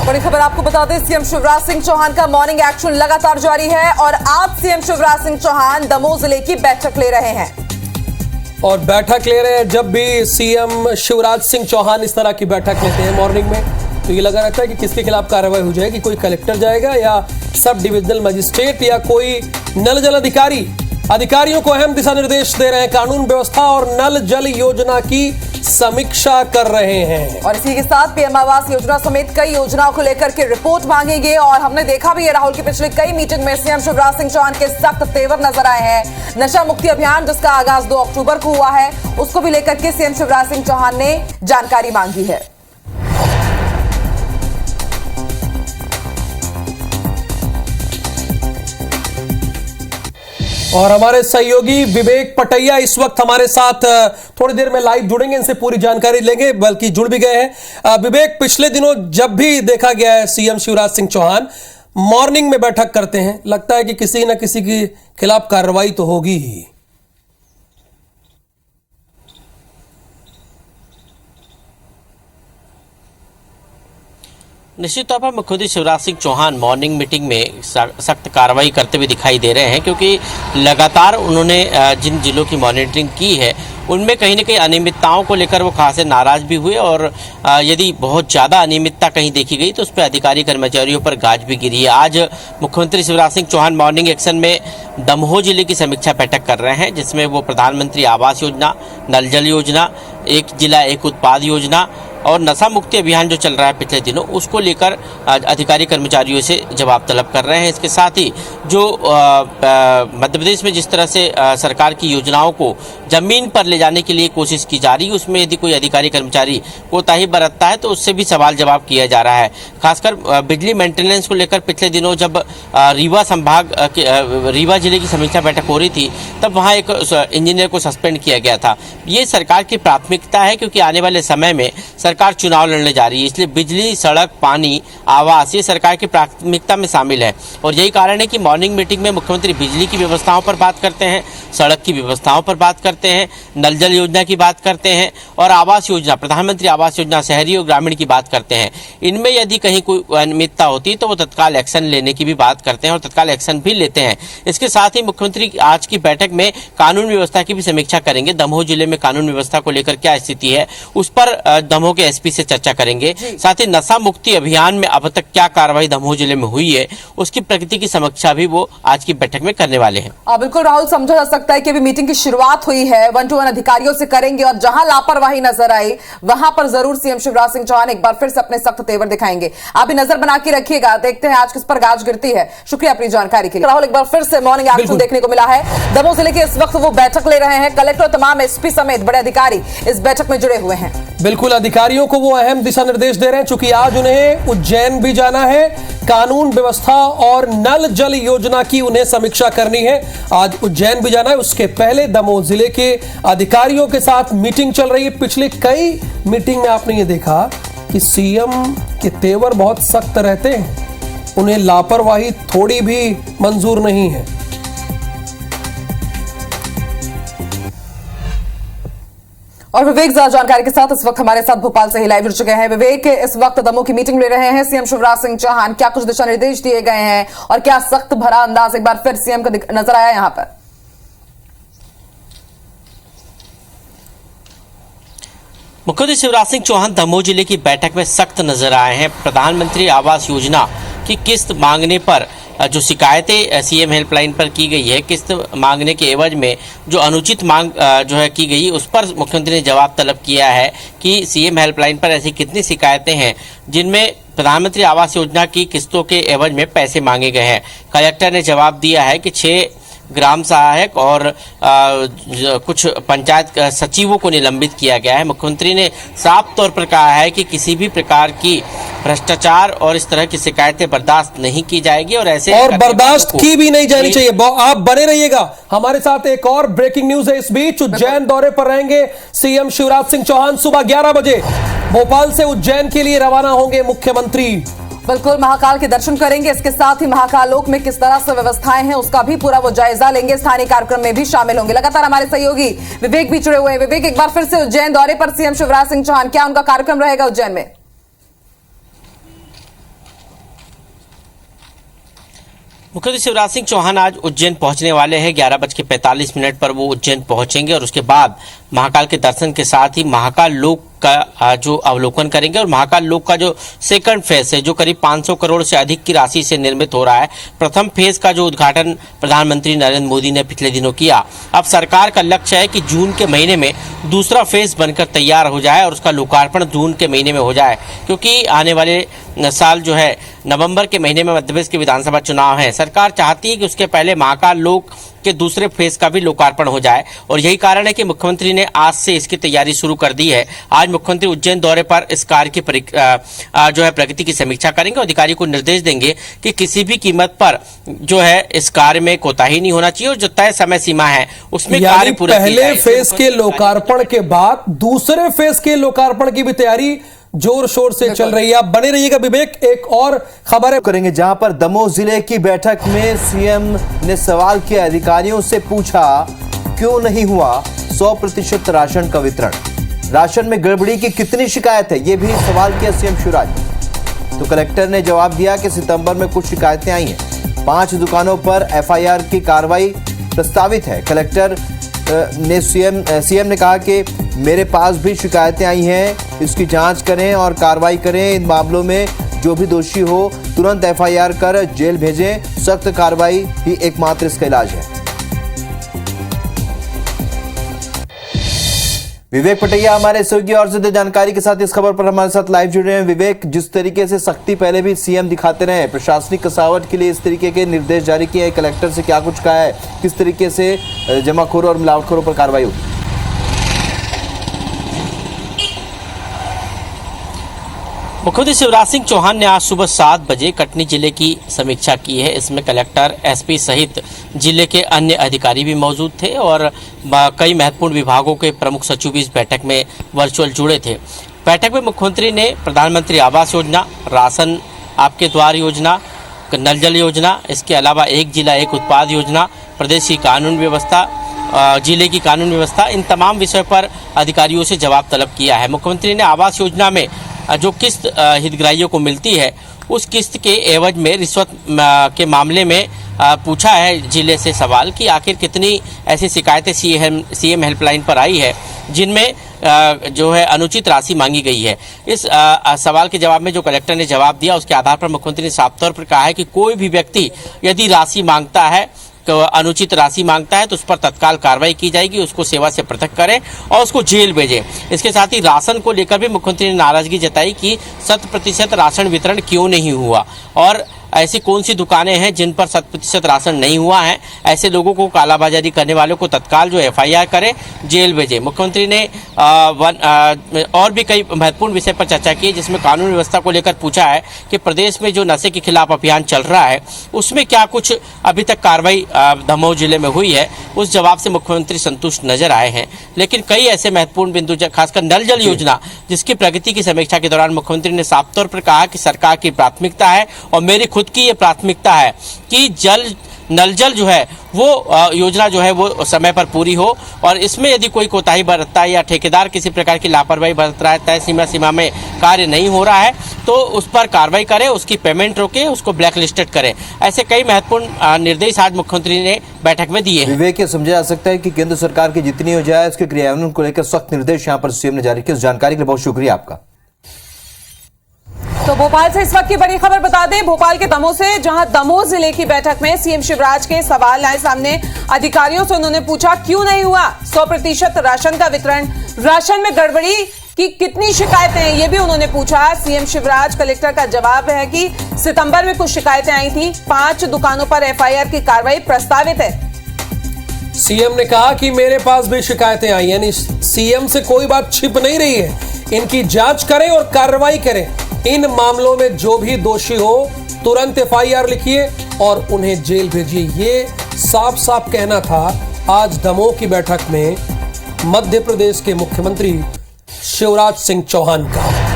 बड़ी खबर आपको बता दें, सीएम शिवराज सिंह चौहान का मॉर्निंग एक्शन लगातार जारी है और आज सीएम शिवराज सिंह चौहान दमोह जिले की बैठक ले रहे हैं। और बैठक ले रहे हैं, जब भी सीएम शिवराज सिंह चौहान इस तरह की बैठक लेते हैं मॉर्निंग में, तो ये लगा रहता है कि किसके खिलाफ कार्रवाई हो जाएगी। कोई कलेक्टर जाएगा या सब डिविजनल मजिस्ट्रेट या कोई नल जल अधिकारी। अधिकारियों को अहम दिशा निर्देश दे रहे हैं, कानून व्यवस्था और नल जल योजना की समीक्षा कर रहे हैं। और इसी के साथ पीएम आवास योजना समेत कई योजनाओं को लेकर के रिपोर्ट मांगेंगे। और हमने देखा भी है राहुल की पिछले कई मीटिंग में सीएम शिवराज सिंह चौहान के सख्त तेवर नजर आए हैं। नशा मुक्ति अभियान जिसका आगाज 2 अक्टूबर को हुआ है, उसको भी लेकर के सीएम शिवराज सिंह चौहान ने जानकारी मांगी है। और हमारे सहयोगी विवेक पटैया इस वक्त हमारे साथ थोड़ी देर में लाइव जुड़ेंगे, इनसे पूरी जानकारी लेंगे, बल्कि जुड़ भी गए हैं। विवेक, पिछले दिनों जब भी देखा गया है सीएम शिवराज सिंह चौहान मॉर्निंग में बैठक करते हैं, लगता है कि किसी न किसी के खिलाफ कार्रवाई तो होगी ही। निश्चित तौर पर मुख्यमंत्री शिवराज सिंह चौहान मॉर्निंग मीटिंग में सख्त कार्रवाई करते हुए दिखाई दे रहे हैं, क्योंकि लगातार उन्होंने जिन जिलों की मॉनिटरिंग की है उनमें कहीं न कहीं अनियमितताओं को लेकर वो खासे नाराज भी हुए। और यदि बहुत ज़्यादा अनियमितता कहीं देखी गई तो उस पर अधिकारी कर्मचारियों पर गाज भी गिरी है। आज मुख्यमंत्री शिवराज सिंह चौहान मॉर्निंग एक्शन में दमोह जिले की समीक्षा बैठक कर रहे हैं, जिसमें वो प्रधानमंत्री आवास योजना, नल जल योजना, एक जिला एक उत्पाद योजना और नशा मुक्ति अभियान जो चल रहा है पिछले दिनों, उसको लेकर अधिकारी कर्मचारियों से जवाब तलब कर रहे हैं। इसके साथ ही जो मध्य प्रदेश में जिस तरह से सरकार की योजनाओं को जमीन पर ले जाने के लिए कोशिश की जा रही है, उसमें यदि कोई अधिकारी कर्मचारी कोताही बरतता है तो उससे भी सवाल जवाब किया जा रहा है। खासकर बिजली मेंटेनेंस को लेकर पिछले दिनों जब रीवा जिले की समीक्षा बैठक हो रही थी, तब वहाँ एक इंजीनियर को सस्पेंड किया गया था। ये सरकार की प्राथमिकता है, क्योंकि आने वाले समय में सरकार चुनाव लड़ने जा रही है, इसलिए बिजली, सड़क, पानी, आवास ये सरकार की प्राथमिकता में शामिल है। और यही कारण है कि मॉर्निंग मीटिंग में मुख्यमंत्री बिजली की व्यवस्थाओं पर बात करते हैं, सड़क की व्यवस्थाओं पर बात करते हैं, नल जल योजना की बात करते हैं और आवास योजना, प्रधानमंत्री आवास योजना शहरी और ग्रामीण की बात करते हैं। इनमें यदि कहीं कोई अनियमितता होती है तो वो तत्काल एक्शन लेने की भी बात करते हैं और तत्काल एक्शन भी लेते हैं। इसके साथ ही मुख्यमंत्री आज की बैठक में कानून व्यवस्था की भी समीक्षा करेंगे। दमोह जिले में कानून व्यवस्था को लेकर क्या स्थिति है उस पर दमोह के एसपी से चर्चा करेंगे। साथ ही नशा मुक्ति अभियान में अब तक क्या कार्रवाई दमोह जिले में हुई है उसकी प्रगति की समीक्षा भी वो आज की बैठक में करने वाले हैं। बिल्कुल राहुल, समझा जा सकता है कि अभी मीटिंग की शुरुआत हुई है, 1-to-1 अधिकारियों से करेंगे और जहां लापरवाही नजर आई वहां पर जरूर सीएम शिवराज सिंह चौहान एक बार फिर से अपने सख्त तेवर दिखाएंगे। आप भी नजर बना के रखिएगा, देखते हैं आज किस पर गाज गिरती है। शुक्रिया अपनी जानकारी के लिए। राहुल, एक बार फिर से मॉर्निंग एक्शन देखने को मिला है। दमोह जिले के इस वक्त वो बैठक ले रहे हैं, कलेक्टर और तमाम एसपी समेत बड़े अधिकारी इस बैठक में जुड़े हुए हैं। बिल्कुल, अधिकारियों को वो अहम दिशा निर्देश दे रहे हैं, चूंकि आज उन्हें उज्जैन भी जाना है, कानून व्यवस्था और नल जल योजना की उन्हें समीक्षा करनी है। आज उज्जैन भी जाना है, उसके पहले दमोह जिले के अधिकारियों के साथ मीटिंग चल रही है। पिछले कई मीटिंग में आपने ये देखा कि सीएम के तेवर बहुत सख्त रहते हैं, उन्हें लापरवाही थोड़ी भी मंजूर नहीं है। और विवेक ज्यादा जानकारी के साथ इस वक्त हमारे साथ भोपाल से ही लाइव जुड़ चुके हैं। विवेक, इस वक्त दमोह की मीटिंग ले रहे हैं सीएम शिवराज सिंह चौहान, क्या कुछ दिशा निर्देश दिए गए हैं और क्या सख्त भरा अंदाज एक बार फिर सीएम का नजर आया यहां पर? मुख्यमंत्री शिवराज सिंह चौहान दमोह जिले की बैठक में सख्त नजर आए हैं। प्रधानमंत्री आवास योजना की किस्त मांगने पर जो शिकायतें सीएम हेल्पलाइन पर की गई है, किस्त मांगने के एवज में जो अनुचित मांग जो है की गई, उस पर मुख्यमंत्री ने जवाब तलब किया है कि सीएम हेल्पलाइन पर ऐसी कितनी शिकायतें हैं जिनमें प्रधानमंत्री आवास योजना की किस्तों के एवज में पैसे मांगे गए हैं। कलेक्टर ने जवाब दिया है कि 6 ग्राम सहायक और कुछ पंचायत सचिवों को निलंबित किया गया है। मुख्यमंत्री ने साफ तौर पर कहा है कि किसी भी प्रकार की भ्रष्टाचार और इस तरह की शिकायतें बर्दाश्त नहीं की जाएगी और ऐसे और बर्दाश्त की भी नहीं जानी चाहिए। आप बने रहिएगा हमारे साथ। एक और ब्रेकिंग न्यूज है इस बीच, उज्जैन दौरे पर रहेंगे सीएम शिवराज सिंह चौहान। सुबह 11 बजे भोपाल से उज्जैन के लिए रवाना होंगे मुख्यमंत्री। बिल्कुल, महाकाल के दर्शन करेंगे, इसके साथ ही महाकाल लोक में किस तरह से व्यवस्थाएं हैं उसका भी पूरा वो जायजा लेंगे, स्थानीय कार्यक्रम में भी शामिल होंगे। लगातार हमारे सहयोगी विवेक भी जुड़े हुए हैं। विवेक, एक बार फिर से उज्जैन दौरे पर सीएम शिवराज सिंह चौहान, क्या उनका कार्यक्रम रहेगा उज्जैन में? मुख्यमंत्री शिवराज सिंह चौहान आज उज्जैन पहुंचने वाले हैं। 11:45 पर वो उज्जैन पहुंचेंगे और उसके बाद महाकाल के दर्शन के साथ ही महाकाल लोक का जो अवलोकन करेंगे और महाकाल लोक का जो सेकंड फेज है, जो करीब 500 करोड़ से अधिक की राशि से निर्मित हो रहा है। प्रथम फेज का जो उद्घाटन प्रधानमंत्री नरेंद्र मोदी ने पिछले दिनों किया। अब सरकार का लक्ष्य है कि जून के महीने में दूसरा फेज बनकर तैयार हो जाए और उसका लोकार्पण जून के महीने में हो जाए, क्योंकि आने वाले साल जो है नवंबर के महीने में मध्य प्रदेश के विधानसभा चुनाव है। सरकार चाहती है कि उसके पहले महाकाल लोक के दूसरे फेज का भी लोकार्पण हो जाए और यही कारण है कि मुख्यमंत्री ने आज से इसकी तैयारी शुरू कर दी है। आज मुख्यमंत्री उज्जैन दौरे पर इस कार्य की जो है प्रगति की समीक्षा करेंगे और अधिकारी को निर्देश देंगे कि किसी भी कीमत पर जो है इस कार्य में कोताही नहीं होना चाहिए और जो तय समय सीमा है उसमें कार्य पूरा किया जाए। पहले फेज के लोकार्पण के बाद दूसरे फेज के लोकार्पण की भी तैयारी जोर शोर से चल रही है। आप बने रहिएगा विवेक, एक और खबर है करेंगे जहां पर दमोह जिले की बैठक में सीएम ने सवाल किया, अधिकारियों से पूछा क्यों नहीं हुआ 100% राशन का वितरण, राशन में गड़बड़ी की कितनी शिकायत है, यह भी सवाल किया सीएम शिवराज। तो कलेक्टर ने जवाब दिया कि सितंबर में कुछ शिकायतें आई हैं, 5 दुकानों पर एफआईआर की कार्रवाई प्रस्तावित है। कलेक्टर ने सीएम ने कहा कि मेरे पास भी शिकायतें आई हैं, इसकी जांच करें और कार्रवाई करें। इन मामलों में जो भी दोषी हो तुरंत एफआईआर कर जेल भेजें, सख्त कार्रवाई ही एकमात्र इसका इलाज है। विवेक पटैया हमारे सहयोगी और ज्यादा जानकारी के साथ इस खबर पर हमारे साथ लाइव जुड़े हैं। विवेक, जिस तरीके से सख्ती पहले भी सीएम दिखाते रहे, प्रशासनिक कसावट के लिए इस तरीके के निर्देश जारी किए हैं, कलेक्टर से क्या कुछ कहा है, किस तरीके से जमाखोरों और मिलावटखोरों पर कार्रवाई होगी? मुख्यमंत्री शिवराज सिंह चौहान ने आज सुबह 7 बजे कटनी जिले की समीक्षा की है। इसमें कलेक्टर, एसपी सहित जिले के अन्य अधिकारी भी मौजूद थे और कई महत्वपूर्ण विभागों के प्रमुख सचिव भी इस बैठक में वर्चुअल जुड़े थे। बैठक में मुख्यमंत्री ने प्रधानमंत्री आवास योजना, राशन आपके द्वार योजना, नल जल योजना, इसके अलावा एक जिला एक उत्पाद योजना, प्रदेश की कानून व्यवस्था, जिले की कानून व्यवस्था, इन तमाम विषयों पर अधिकारियों से जवाब तलब किया है। मुख्यमंत्री ने आवास योजना में जो किस्त हितग्राहियों को मिलती है उस किस्त के एवज में रिश्वत के मामले में पूछा है जिले से सवाल कि आखिर कितनी ऐसी शिकायतें सीएम हेल्पलाइन पर आई है जिनमें जो है अनुचित राशि मांगी गई है। इस सवाल के जवाब में जो कलेक्टर ने जवाब दिया उसके आधार पर मुख्यमंत्री ने साफ तौर पर कहा है कि कोई भी व्यक्ति यदि राशि मांगता है, अनुचित राशि मांगता है तो उस पर तत्काल कार्रवाई की जाएगी, उसको सेवा से पृथक करें और उसको जेल भेजें। इसके साथ ही राशन को लेकर भी मुख्यमंत्री ने नाराजगी जताई कि 100% राशन वितरण क्यों नहीं हुआ और ऐसी कौन सी दुकानें हैं जिन पर 100% राशन नहीं हुआ है। ऐसे लोगों को, कालाबाजारी करने वालों को तत्काल जो एफआईआर करें, जेल भेजे। मुख्यमंत्री ने और भी कई महत्वपूर्ण विषय पर चर्चा की, जिसमें कानून व्यवस्था को लेकर पूछा है कि प्रदेश में जो नशे के खिलाफ अभियान चल रहा है उसमें क्या कुछ अभी तक कार्रवाई दमोह जिले में हुई है। उस जवाब से मुख्यमंत्री संतुष्ट नजर आए हैं, लेकिन कई ऐसे महत्वपूर्ण बिंदु, खासकर नल जल योजना, जिसकी प्रगति की समीक्षा के दौरान मुख्यमंत्री ने साफ तौर पर कहा कि सरकार की प्राथमिकता है और मेरी खुद की ये प्राथमिकता है कि नल जल जो है वो योजना जो है वो समय पर पूरी हो और इसमें यदि कोई कोताही बरतता है या ठेकेदार किसी प्रकार की लापरवाही बरत रहा है, तय सीमा में कार्य नहीं हो रहा है तो उस पर कार्रवाई करें, उसकी पेमेंट रोके, उसको ब्लैक लिस्टेड करें। ऐसे कई महत्वपूर्ण निर्देश आज मुख्यमंत्री ने बैठक में दिए हैं। विवेक, ये समझा जा सकता है कि केंद्र सरकार की जितनी योजना है उसके क्रियान्वयन को लेकर सख्त निर्देश यहाँ पर सीएम ने जारी किए। इस जानकारी के लिए बहुत शुक्रिया आपका। तो भोपाल से इस वक्त की बड़ी खबर बता दें, भोपाल के दमोह से, जहां दमोह जिले की बैठक में सीएम शिवराज के सवाल आए सामने। अधिकारियों से उन्होंने पूछा क्यों नहीं हुआ 100% राशन का वितरण, राशन में गड़बड़ी की कितनी शिकायतें हैं, ये भी उन्होंने पूछा। सीएम शिवराज, कलेक्टर का जवाब है कि सितंबर में कुछ शिकायतें आई थी, 5 दुकानों पर एफआईआर की कार्रवाई प्रस्तावित है। सीएम ने कहा कि मेरे पास भी शिकायतें आई, यानी सीएम से कोई बात छिप नहीं रही है। इनकी जांच करें और कार्रवाई करें। इन मामलों में जो भी दोषी हो तुरंत एफआईआर लिखिए और उन्हें जेल भेजिए। ये साफ साफ कहना था आज दमोह की बैठक में मध्य प्रदेश के मुख्यमंत्री शिवराज सिंह चौहान का।